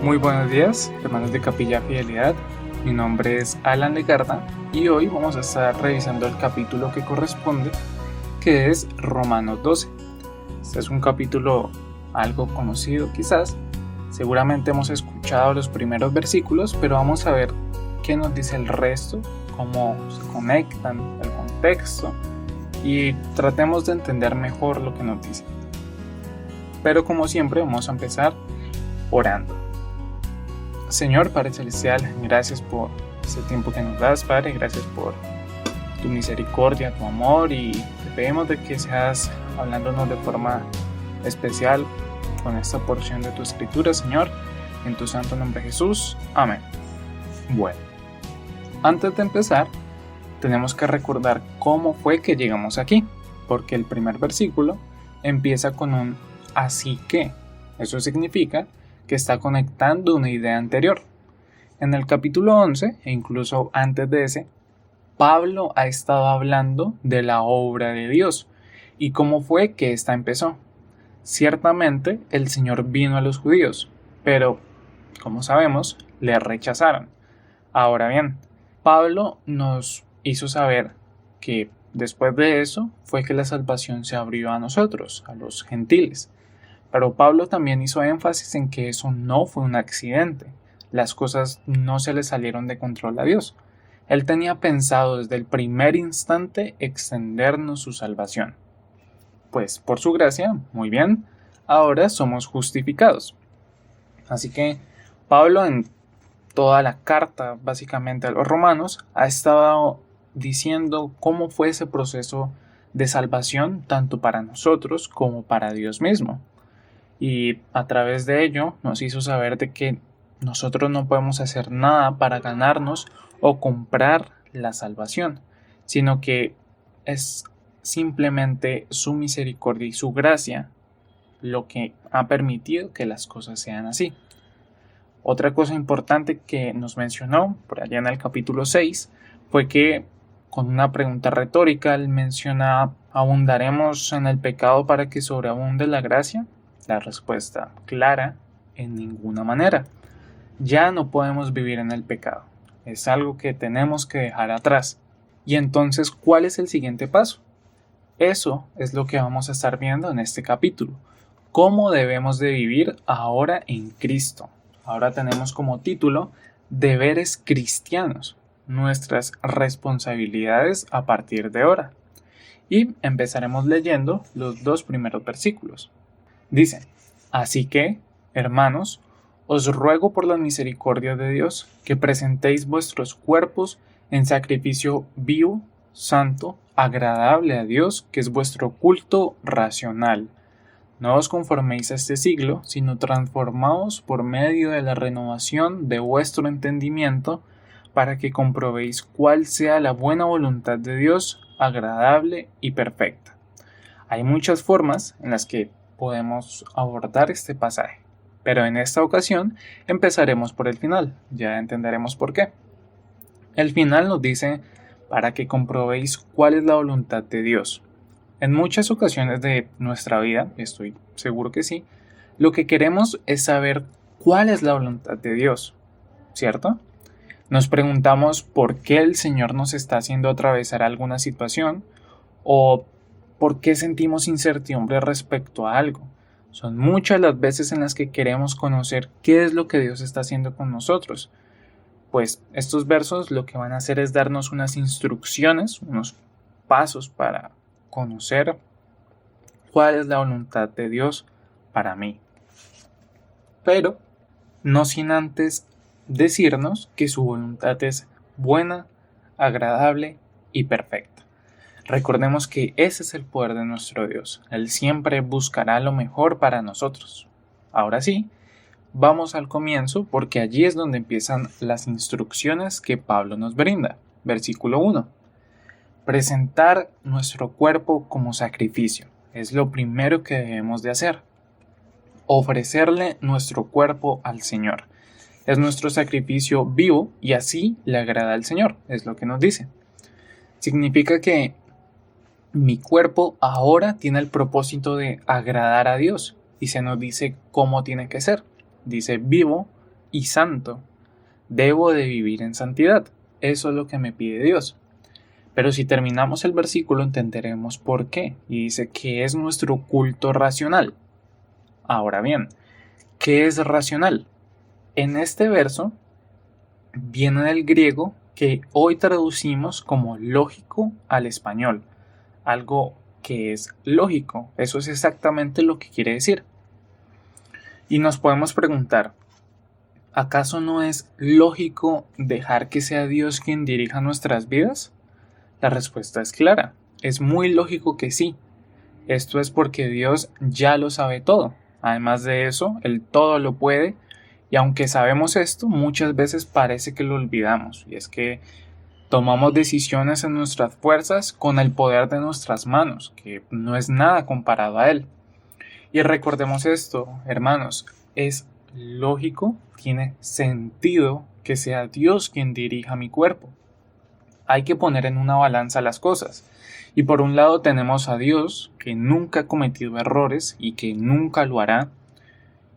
Muy buenos días, hermanos de Capilla Fidelidad. Mi nombre es Alan Legarda y hoy vamos a estar revisando el capítulo que corresponde, que es Romanos 12. Este es un capítulo algo conocido quizás. Seguramente hemos escuchado los primeros versículos, pero vamos a ver qué nos dice el resto, cómo se conectan, el contexto, y tratemos de entender mejor lo que nos dice. Pero como siempre vamos a empezar orando. Señor Padre Celestial, gracias por este tiempo que nos das, Padre, gracias por tu misericordia, tu amor, y te pedimos de que seas hablándonos de forma especial con esta porción de tu escritura, Señor, en tu santo nombre Jesús, amén. Bueno, antes de empezar, tenemos que recordar cómo fue que llegamos aquí, porque el primer versículo empieza con un así que. Eso significa que está conectando una idea anterior. En el capítulo 11, e incluso antes de ese, Pablo ha estado hablando de la obra de Dios y cómo fue que ésta empezó. Ciertamente, el Señor vino a los judíos, pero, como sabemos, le rechazaron. Ahora bien, Pablo nos hizo saber que después de eso fue que la salvación se abrió a nosotros, a los gentiles. Pero Pablo también hizo énfasis en que eso no fue un accidente. Las cosas no se le salieron de control a Dios. Él tenía pensado desde el primer instante extendernos su salvación. Pues por su gracia, muy bien, ahora somos justificados. Así que Pablo en toda la carta, básicamente a los romanos, ha estado diciendo cómo fue ese proceso de salvación tanto para nosotros como para Dios mismo. Y a través de ello nos hizo saber de que nosotros no podemos hacer nada para ganarnos o comprar la salvación, sino que es simplemente su misericordia y su gracia lo que ha permitido que las cosas sean así. Otra cosa importante que nos mencionó por allá en el capítulo 6 fue que con una pregunta retórica él menciona: ¿abundaremos en el pecado para que sobreabunde la gracia? La respuesta clara: en ninguna manera. Ya no podemos vivir en el pecado. Es algo que tenemos que dejar atrás. Y entonces, ¿cuál es el siguiente paso? Eso es lo que vamos a estar viendo en este capítulo. ¿Cómo debemos de vivir ahora en Cristo? Ahora tenemos como título Deberes cristianos, nuestras responsabilidades a partir de ahora. Y empezaremos leyendo los dos primeros versículos. Dice: así que, hermanos, os ruego por la misericordia de Dios que presentéis vuestros cuerpos en sacrificio vivo, santo, agradable a Dios, que es vuestro culto racional. No os conforméis a este siglo, sino transformaos por medio de la renovación de vuestro entendimiento, para que comprobéis cuál sea la buena voluntad de Dios, agradable y perfecta. Hay muchas formas en las que podemos abordar este pasaje, pero en esta ocasión empezaremos por el final, ya entenderemos por qué. El final nos dice: para que comprobéis cuál es la voluntad de Dios. En muchas ocasiones de nuestra vida, estoy seguro que sí, lo que queremos es saber cuál es la voluntad de Dios, ¿cierto? Nos preguntamos por qué el Señor nos está haciendo atravesar alguna situación, o ¿por qué sentimos incertidumbre respecto a algo? Son muchas las veces en las que queremos conocer qué es lo que Dios está haciendo con nosotros. Pues estos versos lo que van a hacer es darnos unas instrucciones, unos pasos para conocer cuál es la voluntad de Dios para mí. Pero no sin antes decirnos que su voluntad es buena, agradable y perfecta. Recordemos que ese es el poder de nuestro Dios. Él siempre buscará lo mejor para nosotros. Ahora sí, vamos al comienzo, porque allí es donde empiezan las instrucciones que Pablo nos brinda. Versículo 1. Presentar nuestro cuerpo como sacrificio. Es lo primero que debemos de hacer. Ofrecerle nuestro cuerpo al Señor. Es nuestro sacrificio vivo y así le agrada al Señor. Es lo que nos dice. Significa que mi cuerpo ahora tiene el propósito de agradar a Dios, y se nos dice cómo tiene que ser. Dice vivo, y santo. Debo de vivir en santidad. Eso es lo que me pide Dios. Pero si terminamos el versículo entenderemos por qué. Y dice que es nuestro culto racional. Ahora bien, ¿qué es racional? En este verso viene del griego que hoy traducimos como lógico al español. Algo que es lógico. Eso es exactamente lo que quiere decir. Y nos podemos preguntar, ¿acaso no es lógico dejar que sea Dios quien dirija nuestras vidas? La respuesta es clara. Es muy lógico que sí. Esto es porque Dios ya lo sabe todo. Además de eso, Él todo lo puede. Y aunque sabemos esto, muchas veces parece que lo olvidamos. Y es que tomamos decisiones en nuestras fuerzas con el poder de nuestras manos, que no es nada comparado a Él. Y recordemos esto, hermanos, es lógico, tiene sentido que sea Dios quien dirija mi cuerpo. Hay que poner en una balanza las cosas. Y por un lado tenemos a Dios, que nunca ha cometido errores y que nunca lo hará.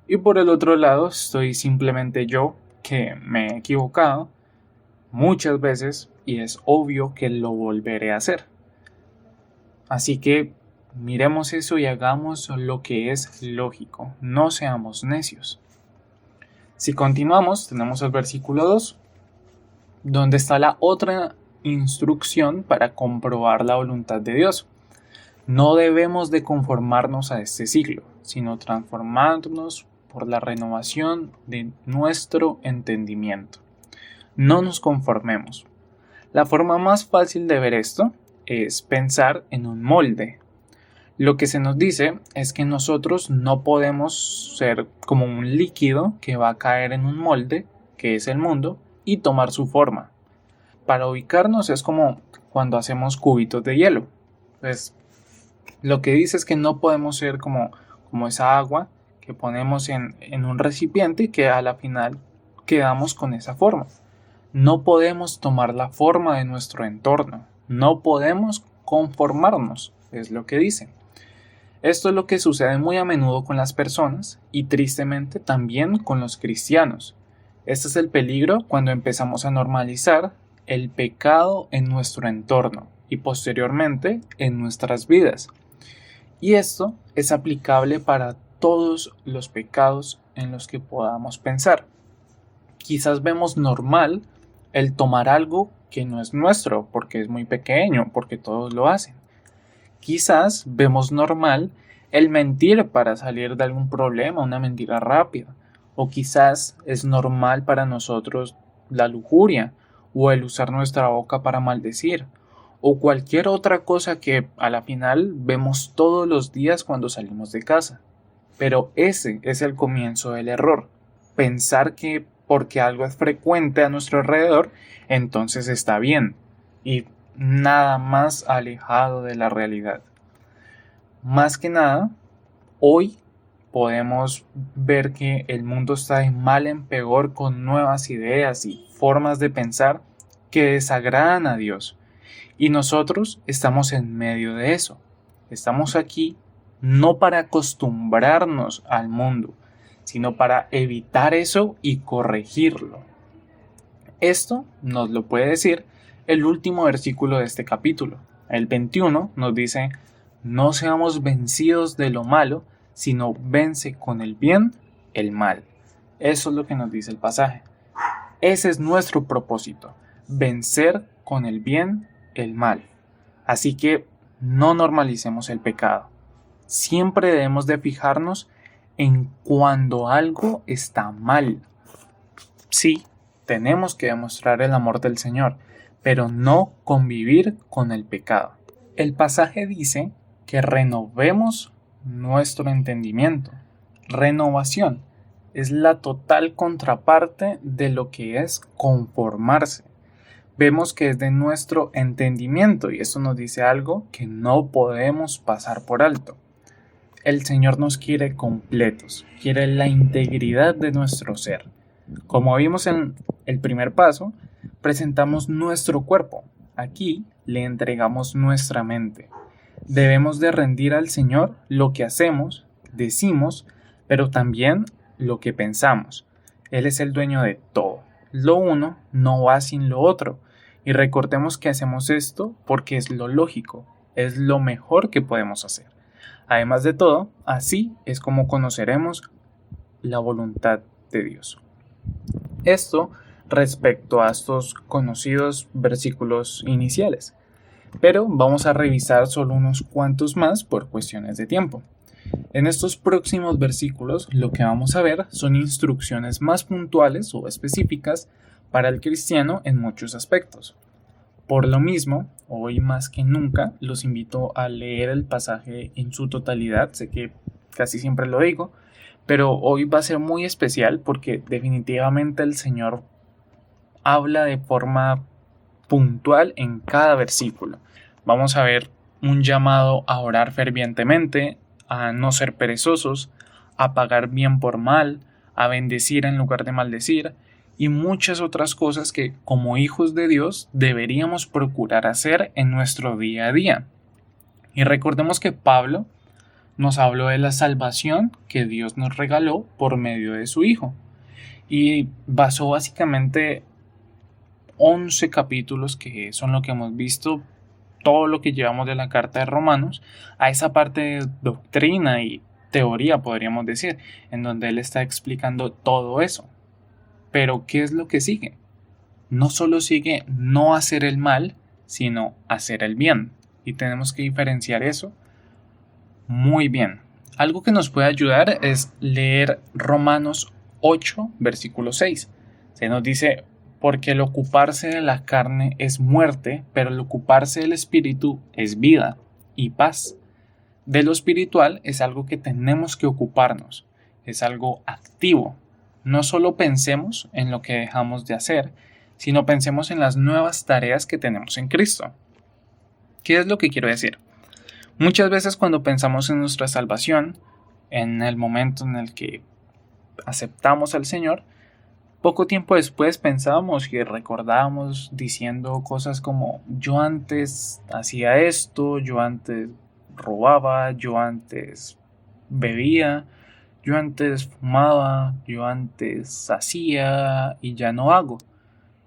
Y por el otro lado estoy simplemente yo, que me he equivocado muchas veces y es obvio que lo volveré a hacer. Así que miremos eso y hagamos lo que es lógico, no seamos necios. Si continuamos, tenemos el versículo 2, donde está la otra instrucción para comprobar la voluntad de Dios. No debemos de conformarnos a este siglo, sino transformarnos por la renovación de nuestro entendimiento. No nos conformemos. La forma más fácil de ver esto es pensar en un molde. Lo que se nos dice es que nosotros no podemos ser como un líquido que va a caer en un molde, que es el mundo, y tomar su forma. Para ubicarnos es como cuando hacemos cubitos de hielo. Pues lo que dice es que no podemos ser como esa agua que ponemos en un recipiente y que a la final quedamos con esa forma. No podemos tomar la forma de nuestro entorno. No podemos conformarnos, es lo que dice. Esto es lo que sucede muy a menudo con las personas y tristemente también con los cristianos. Este es el peligro cuando empezamos a normalizar el pecado en nuestro entorno y posteriormente en nuestras vidas. Y esto es aplicable para todos los pecados en los que podamos pensar. Quizás vemos normal el tomar algo que no es nuestro porque es muy pequeño, porque todos lo hacen. Quizás vemos normal el mentir para salir de algún problema, una mentira rápida. O quizás es normal para nosotros la lujuria o el usar nuestra boca para maldecir. O cualquier otra cosa que a la final vemos todos los días cuando salimos de casa. Pero ese es el comienzo del error. Pensar que porque algo es frecuente a nuestro alrededor, entonces está bien. Y nada más alejado de la realidad. Más que nada, hoy podemos ver que el mundo está de mal en peor con nuevas ideas y formas de pensar que desagradan a Dios. Y nosotros estamos en medio de eso. Estamos aquí no para acostumbrarnos al mundo, sino para evitar eso y corregirlo. Esto nos lo puede decir el último versículo de este capítulo. El 21 nos dice: no seamos vencidos de lo malo, sino vence con el bien el mal. Eso es lo que nos dice el pasaje. Ese es nuestro propósito, vencer con el bien el mal. Así que no normalicemos el pecado. Siempre debemos de fijarnos en cuando algo está mal. Sí, tenemos que demostrar el amor del Señor, pero no convivir con el pecado. El pasaje dice que renovemos nuestro entendimiento. Renovación es la total contraparte de lo que es conformarse. Vemos que es de nuestro entendimiento y eso nos dice algo que no podemos pasar por alto. El Señor nos quiere completos, quiere la integridad de nuestro ser. Como vimos en el primer paso, presentamos nuestro cuerpo. Aquí le entregamos nuestra mente. Debemos de rendir al Señor lo que hacemos, decimos, pero también lo que pensamos. Él es el dueño de todo. Lo uno no va sin lo otro. Y recordemos que hacemos esto porque es lo lógico, es lo mejor que podemos hacer. Además de todo, así es como conoceremos la voluntad de Dios. Esto respecto a estos conocidos versículos iniciales. Pero vamos a revisar solo unos cuantos más por cuestiones de tiempo. En estos próximos versículos lo que vamos a ver son instrucciones más puntuales o específicas para el cristiano en muchos aspectos. Por lo mismo, hoy más que nunca los invito a leer el pasaje en su totalidad. Sé que casi siempre lo digo, pero hoy va a ser muy especial porque definitivamente el Señor habla de forma puntual en cada versículo. Vamos a ver un llamado a orar fervientemente, a no ser perezosos, a pagar bien por mal, a bendecir en lugar de maldecir y muchas otras cosas que como hijos de Dios deberíamos procurar hacer en nuestro día a día. Y recordemos que Pablo nos habló de la salvación que Dios nos regaló por medio de su Hijo y basó básicamente 11 capítulos, que son lo que hemos visto, todo lo que llevamos de la carta de Romanos, a esa parte de doctrina y teoría, podríamos decir, en donde él está explicando todo eso. Pero ¿qué es lo que sigue? No solo sigue no hacer el mal, sino hacer el bien. Y tenemos que diferenciar eso muy bien. Algo que nos puede ayudar es leer Romanos 8, versículo 6. Se nos dice: porque el ocuparse de la carne es muerte, pero el ocuparse del espíritu es vida y paz. De lo espiritual es algo que tenemos que ocuparnos, es algo activo. No solo pensemos en lo que dejamos de hacer, sino pensemos en las nuevas tareas que tenemos en Cristo. ¿Qué es lo que quiero decir? Muchas veces cuando pensamos en nuestra salvación, en el momento en el que aceptamos al Señor, poco tiempo después pensábamos y recordábamos diciendo cosas como: yo antes hacía esto, yo antes robaba, yo antes bebía, yo antes fumaba, yo antes hacía y ya no hago.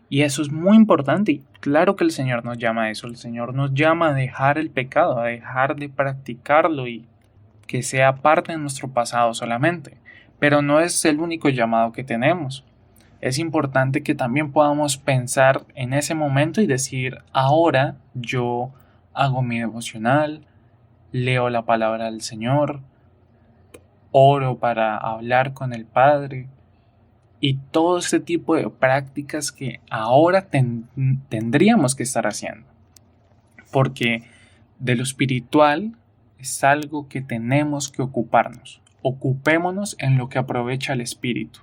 Y eso es muy importante y claro que el Señor nos llama a eso. El Señor nos llama a dejar el pecado, a dejar de practicarlo y que sea parte de nuestro pasado solamente. Pero no es el único llamado que tenemos. Es importante que también podamos pensar en ese momento y decir: ahora yo hago mi devocional, leo la palabra del Señor, oro para hablar con el Padre y todo este tipo de prácticas que ahora tendríamos que estar haciendo. Porque de lo espiritual es algo que tenemos que ocuparnos. Ocupémonos en lo que aprovecha el Espíritu.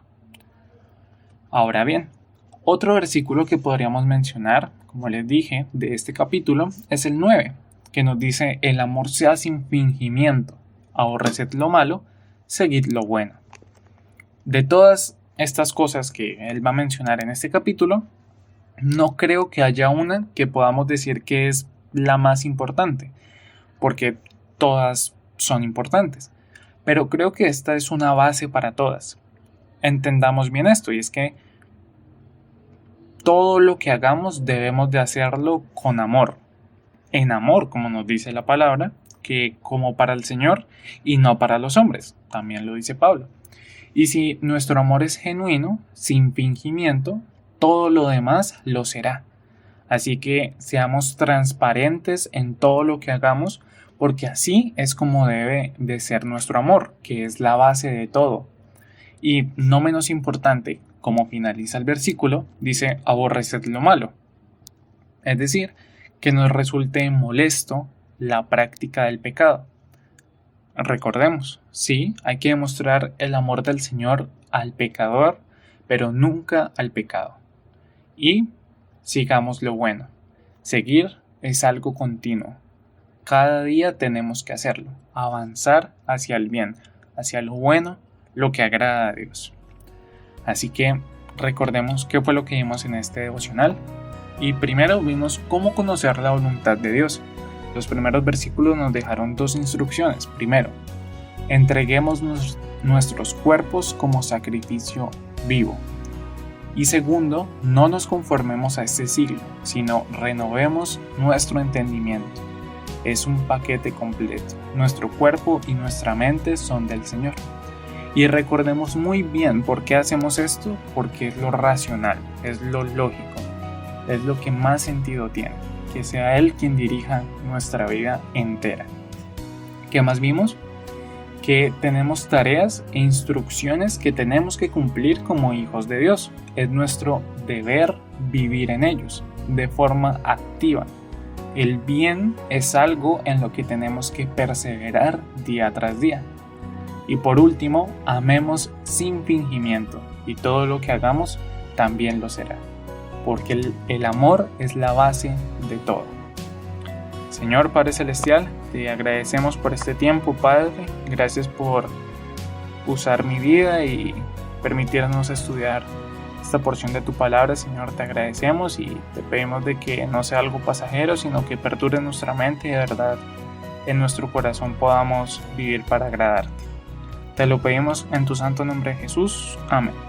Ahora bien, otro versículo que podríamos mencionar, como les dije, de este capítulo es el 9, que nos dice: el amor sea sin fingimiento, aborreced lo malo, seguid lo bueno. De todas estas cosas que él va a mencionar en este capítulo, no creo que haya una que podamos decir que es la más importante, porque todas son importantes, pero creo que esta es una base para todas. Entendamos bien esto, y es que todo lo que hagamos debemos de hacerlo con amor, en amor, como nos dice la palabra, que como para el Señor y no para los hombres, también lo dice Pablo. Y si nuestro amor es genuino, sin fingimiento, todo lo demás lo será. Así que seamos transparentes en todo lo que hagamos, porque así es como debe de ser nuestro amor, que es la base de todo. Y no menos importante, como finaliza el versículo, dice: aborreced lo malo. Es decir, que nos resulte molesto la práctica del pecado. Recordemos, sí, hay que demostrar el amor del Señor al pecador, pero nunca al pecado. Y sigamos lo bueno. Seguir es algo continuo. Cada día tenemos que hacerlo, avanzar hacia el bien, hacia lo bueno, lo que agrada a Dios. Así que recordemos qué fue lo que vimos en este devocional. Y primero vimos cómo conocer la voluntad de Dios. Los primeros versículos nos dejaron dos instrucciones. Primero, entreguemos nuestros cuerpos como sacrificio vivo. Y segundo, no nos conformemos a este siglo, sino renovemos nuestro entendimiento. Es un paquete completo. Nuestro cuerpo y nuestra mente son del Señor. Y recordemos muy bien por qué hacemos esto, porque es lo racional, es lo lógico, es lo que más sentido tiene, que sea Él quien dirija nuestra vida entera. ¿Qué más vimos? Que tenemos tareas e instrucciones que tenemos que cumplir como hijos de Dios. Es nuestro deber vivir en ellos de forma activa. El bien es algo en lo que tenemos que perseverar día tras día. Y por último, amemos sin fingimiento, y todo lo que hagamos también lo será, porque el amor es la base de todo. Señor Padre Celestial, te agradecemos por este tiempo, Padre. Gracias por usar mi vida y permitirnos estudiar esta porción de tu palabra. Señor, te agradecemos y te pedimos de que no sea algo pasajero, sino que perdure en nuestra mente y de verdad en nuestro corazón podamos vivir para agradarte. Te lo pedimos en tu santo nombre, Jesús. Amén.